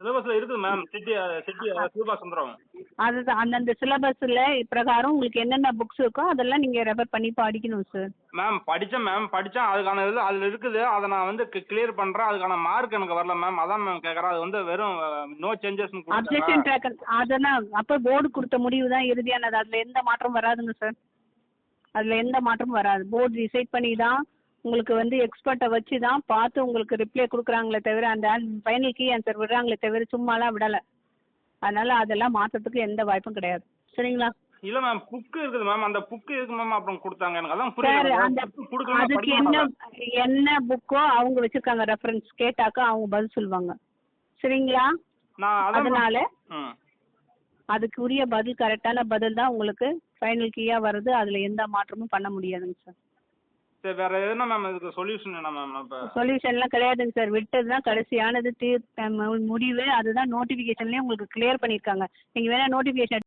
சிலபஸ்ல இருக்குது ma'am. City சிவபா Sundaram. அதுதான் அந்தந்த சிலபஸ்ல பிரகாரம் உங்களுக்கு என்னென்ன புக்ஸ் இருக்கோ அதெல்லாம் நீங்க ரெஃபர் பண்ணி படிக்கணும் சார். மேம் படிச்சேன். அதுக்கான இது அதுல இருக்குது. அதை நான் வந்து கிளியர் பண்றேன். அதுக்கான மார்க் எனக்கு வரல மேம். அதான் மேம் கேட்கறேன். அது வந்து வெறும் நோ சேஞ்சஸ்னு அப்ஜெக்ஷன் கொடுத்தாங்க. ட்ராக்கர் அதெல்லாம் அப்போ போர்டு கொடுத்த முடிவு தான் இறுதியானது. அதில் எந்த மாற்றம் வராதுங்க சார். அதில் எந்த மாற்றமும் வராது. போர்டு டிசைட் பண்ணி தான் உங்களுக்கு வந்து எக்ஸ்பர்ட்டை வச்சு தான் பார்த்து உங்களுக்கு ரிப்ளை கொடுக்குறாங்களே தவிர அந்த ஃபைனல் கீ ஆன்சர் விடுறாங்களே தவிர சும்மாலாம் விடலை. அதனால அதெல்லாம் மாற்றத்துக்கு எந்த வாய்ப்பும் கிடையாது. சரிங்களா? இல்ல மேம், புக் இருக்குது மேம். அந்த புக் எதுக்கு மேம் அப்புறம் கொடுத்தாங்க? எனக்கு அதான் சார் புரியல. அந்த புக் கொடுக்கலன்னா அதுக்கு படிக்க என்ன மாட்டாங்க. என்ன புக்கோ அவங்க வச்சிருக்காங்க ரெஃபரன்ஸ் கேட்டாக்கா அவங்க பதில் சொல்லுவாங்க. சரிங்களா? நான் அதான் அதனால ம். அதுக்குரிய பதில் கரெக்டான பதில் தான் உங்களுக்கு ஃபைனல் கீயா வருது. அதில் எந்த மாற்றமும் பண்ண முடியாதுங்க சார். சரி, வேற எதுனா மேம் இதுக்கு சொல்யூஷன் என்ன மேம் இப்ப? சொல்யூஷன்லாம் கிடையாதுங்க சார். விட்டது தான் கடைசியானது முடிவு. அதுதான் நோட்டிஃபிகேஷன்லேயே உங்களுக்கு கிளியர் பண்ணியிருக்காங்க. நீங்கள் வேணால் நோட்டிஃபிகேஷன்